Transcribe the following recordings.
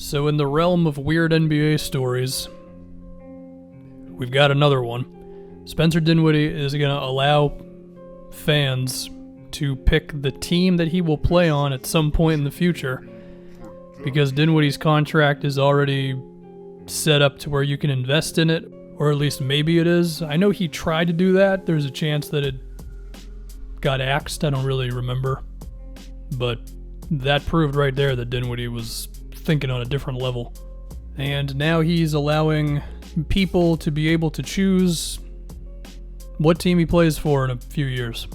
So in the realm of weird NBA stories, we've got another one. Spencer Dinwiddie is going to allow fans to pick the team that he will play on at some point in the future, because Dinwiddie's contract is already set up to where you can invest in it, or at least maybe it is. I know he tried to do that. There's a chance that it got axed. I don't really remember. But that proved right there that Dinwiddie was thinking on a different level. And now he's allowing people to be able to choose what team he plays for in a few years.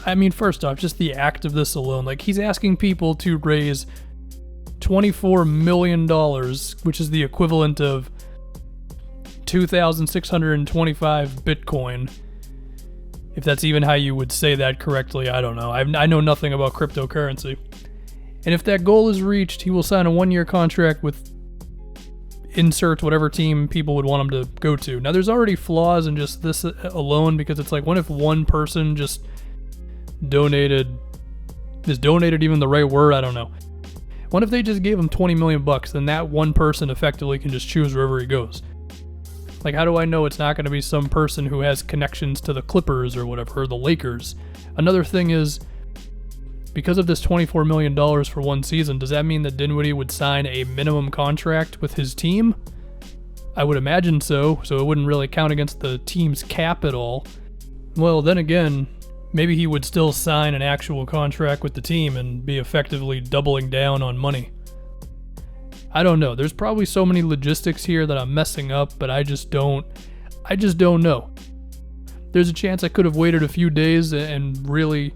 I mean, first off, just the act of this alone. Like, he's asking people to raise $24 million, which is the equivalent of 2,625 Bitcoin. If that's even how you would say that correctly, I don't know. I know nothing about cryptocurrency. And if that goal is reached, he will sign a 1-year contract with insert whatever team people would want him to go to. Now, there's already flaws in just this alone, because it's like, what if one person just donated? Is donated even the right word? I don't know. What if they just gave him $20 million bucks? Then that one person effectively can just choose wherever he goes. Like, how do I know it's not going to be some person who has connections to the Clippers or whatever, or the Lakers? Another thing is, because of this $24 million for one season, does that mean that Dinwiddie would sign a minimum contract with his team? I would imagine so it wouldn't really count against the team's cap at all. Well, then again, maybe he would still sign an actual contract with the team and be effectively doubling down on money. I don't know. There's probably so many logistics here that I'm messing up, but I just don't know. There's a chance I could have waited a few days and really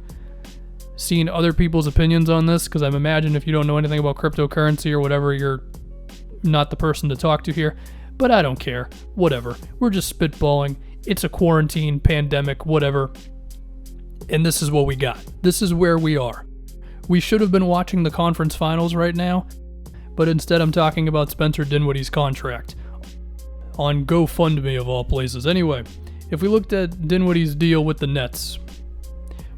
seen other people's opinions on this, because I'm imagining if you don't know anything about cryptocurrency or whatever, you're not the person to talk to here. But I don't care. Whatever. We're just spitballing. It's a quarantine, pandemic, whatever. And this is what we got. This is where we are. We should have been watching the conference finals right now, but instead I'm talking about Spencer Dinwiddie's contract on GoFundMe of all places. Anyway, if we looked at Dinwiddie's deal with the Nets,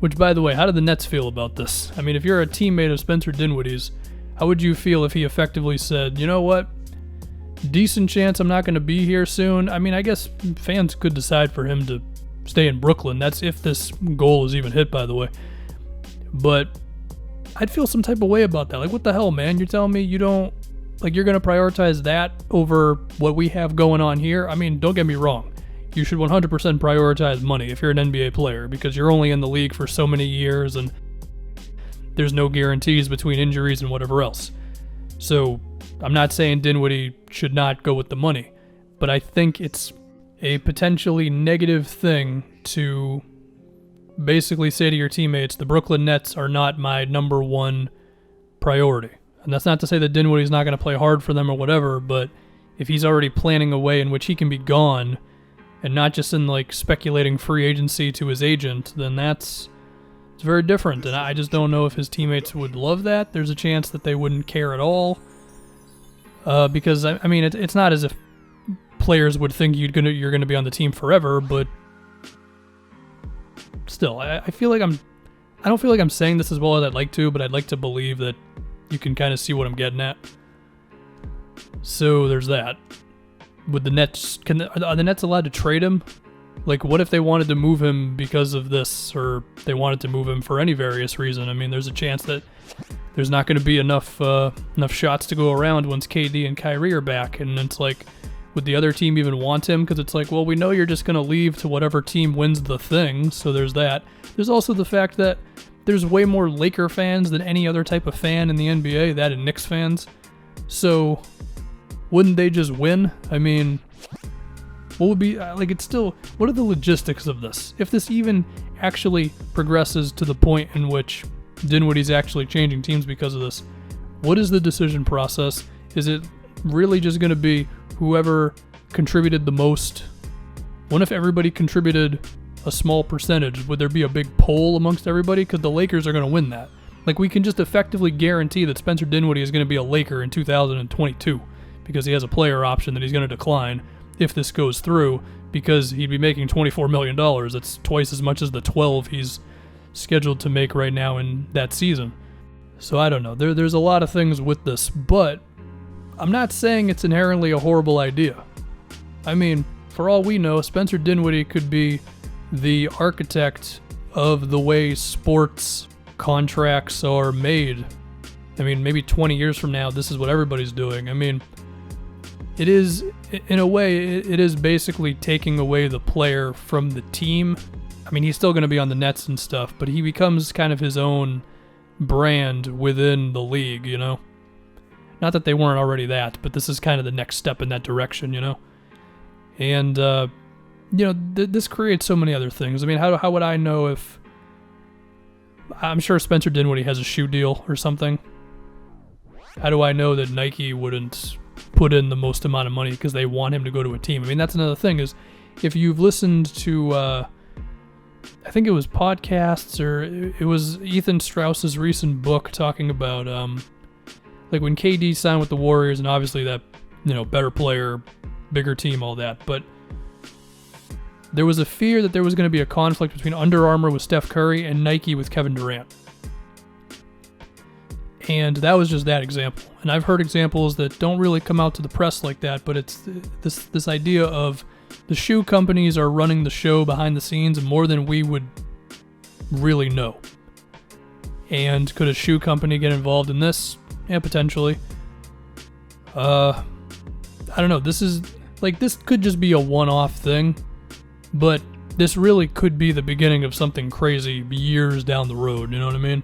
which, by the way, how do the Nets feel about this? I mean, if you're a teammate of Spencer Dinwiddie's, how would you feel if he effectively said, you know what, decent chance I'm not going to be here soon? I mean, I guess fans could decide for him to stay in Brooklyn. That's if this goal is even hit, by the way. But I'd feel some type of way about that. Like, what the hell, man? You're telling me you don't, like, you're going to prioritize that over what we have going on here? I mean, don't get me wrong. You should 100% prioritize money if you're an NBA player, because you're only in the league for so many years and there's no guarantees between injuries and whatever else. So I'm not saying Dinwiddie should not go with the money, but I think it's a potentially negative thing to basically say to your teammates, the Brooklyn Nets are not my number one priority. And that's not to say that Dinwiddie's not going to play hard for them or whatever, but if he's already planning a way in which he can be gone and not just in like speculating free agency to his agent, then it's very different. And I just don't know if his teammates would love that. There's a chance that they wouldn't care at all. Because I mean, it's not as if players would think you're gonna be on the team forever, but still, I feel like I don't feel like I'm saying this as well as I'd like to, but I'd like to believe that you can kind of see what I'm getting at. So there's that. Would the Nets, are the Nets allowed to trade him? Like, what if they wanted to move him because of this, or they wanted to move him for any various reason? I mean, there's a chance that there's not going to be enough shots to go around once KD and Kyrie are back, and it's like, would the other team even want him? Because it's like, well, we know you're just going to leave to whatever team wins the thing, so there's that. There's also the fact that there's way more Laker fans than any other type of fan in the NBA, that and Knicks fans. So wouldn't they just win? I mean, what would be, like, it's still, what are the logistics of this? If this even actually progresses to the point in which Dinwiddie's actually changing teams because of this, what is the decision process? Is it really just going to be whoever contributed the most? What if everybody contributed a small percentage? Would there be a big poll amongst everybody? Because the Lakers are going to win that. Like, we can just effectively guarantee that Spencer Dinwiddie is going to be a Laker in 2022 because he has a player option that he's going to decline if this goes through, because he'd be making $24 million. That's twice as much as the 12 he's scheduled to make right now in that season. So I don't know. There's a lot of things with this, but I'm not saying it's inherently a horrible idea. I mean, for all we know, Spencer Dinwiddie could be the architect of the way sports contracts are made. I mean, maybe 20 years from now, this is what everybody's doing. I mean, it is, in a way, it is basically taking away the player from the team. I mean, he's still going to be on the Nets and stuff, but he becomes kind of his own brand within the league, you know? Not that they weren't already that, but this is kind of the next step in that direction, you know? And, you know, this creates so many other things. I mean, how would I know if... I'm sure Spencer Dinwiddie has a shoe deal or something. How do I know that Nike wouldn't put in the most amount of money because they want him to go to a team? I mean, that's another thing, is if you've listened to, I think it was podcasts, or it was Ethan Strauss's recent book talking about, like when KD signed with the Warriors, and obviously that, you know, better player, bigger team, all that, but there was a fear that there was going to be a conflict between Under Armour with Steph Curry and Nike with Kevin Durant. And that was just that example. And I've heard examples that don't really come out to the press like that, but it's this idea of the shoe companies are running the show behind the scenes more than we would really know. And could a shoe company get involved in this? Yeah, potentially. I don't know. This could just be a one-off thing, but this really could be the beginning of something crazy years down the road. You know what I mean?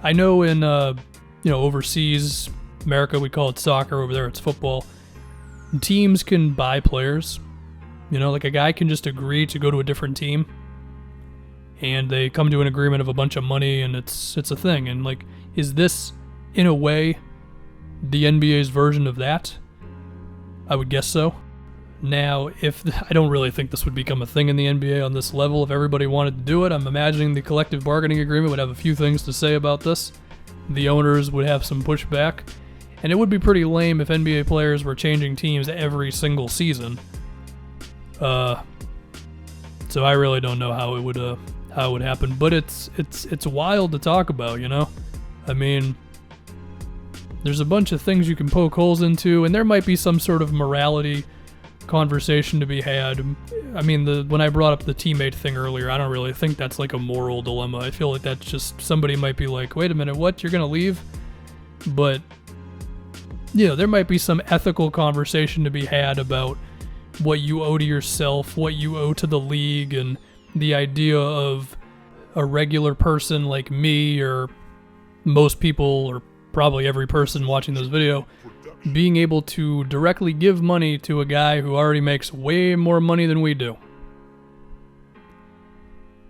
I know in, overseas, America, we call it soccer. Over there, it's football. Teams can buy players. You know, like a guy can just agree to go to a different team, and they come to an agreement of a bunch of money, and it's a thing. And like, is this, in a way, the NBA's version of that? I would guess so. Now, I don't really think this would become a thing in the NBA on this level if everybody wanted to do it. I'm imagining the collective bargaining agreement would have a few things to say about this. The owners would have some pushback. And it would be pretty lame if NBA players were changing teams every single season. So I really don't know how it would happen. But it's wild to talk about, you know? I mean, there's a bunch of things you can poke holes into, and there might be some sort of morality conversation to be had. I mean, when I brought up the teammate thing earlier, I don't really think that's like a moral dilemma. I feel like that's just, somebody might be like, wait a minute, what? You're gonna leave? But, you know, there might be some ethical conversation to be had about what you owe to yourself, what you owe to the league, and the idea of a regular person like me, or most people, or probably every person watching this video, being able to directly give money to a guy who already makes way more money than we do.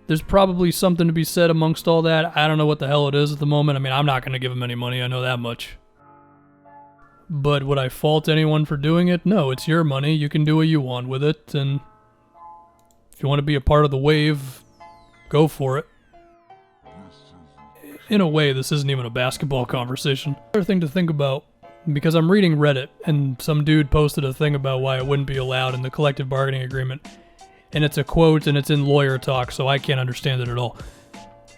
There's probably something to be said amongst all that. I don't know what the hell it is at the moment. I mean, I'm not going to give him any money, I know that much. But would I fault anyone for doing it? No, it's your money. You can do what you want with it, and if you want to be a part of the wave, go for it. In a way, this isn't even a basketball conversation. Another thing to think about, because I'm reading Reddit, and some dude posted a thing about why it wouldn't be allowed in the collective bargaining agreement, and it's a quote, and it's in lawyer talk, so I can't understand it at all.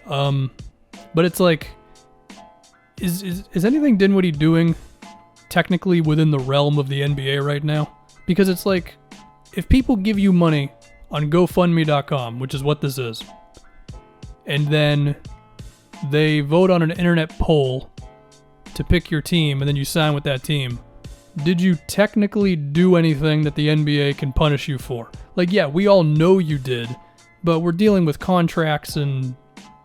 But it's like, is anything Dinwiddie doing technically within the realm of the NBA right now? Because it's like, if people give you money on GoFundMe.com, which is what this is, and then they vote on an internet poll to pick your team, and then you sign with that team, did you technically do anything that the NBA can punish you for? Like, yeah, we all know you did, but we're dealing with contracts and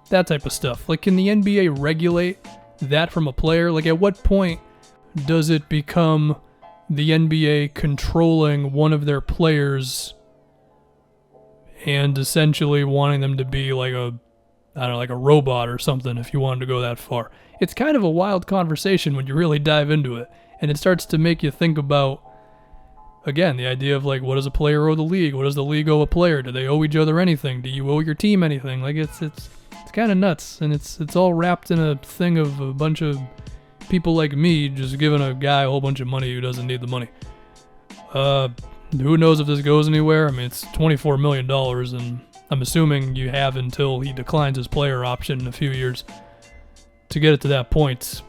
that type of stuff. Like, can the NBA regulate that from a player? Like, at what point does it become the NBA controlling one of their players and essentially wanting them to be like a robot or something, if you wanted to go that far? It's kind of a wild conversation when you really dive into it, and it starts to make you think about, again, the idea of like, what does a player owe the league? What does the league owe a player? Do they owe each other anything? Do you owe your team anything? Like, it's kind of nuts, and it's all wrapped in a thing of a bunch of people like me just giving a guy a whole bunch of money who doesn't need the money. Who knows if this goes anywhere? I mean, it's $24 million, and I'm assuming you have until he declines his player option in a few years to get it to that point.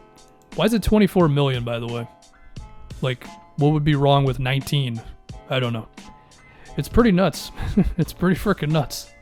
Why is it 24 million, by the way? Like, what would be wrong with 19? I don't know. It's pretty nuts. It's pretty freaking nuts.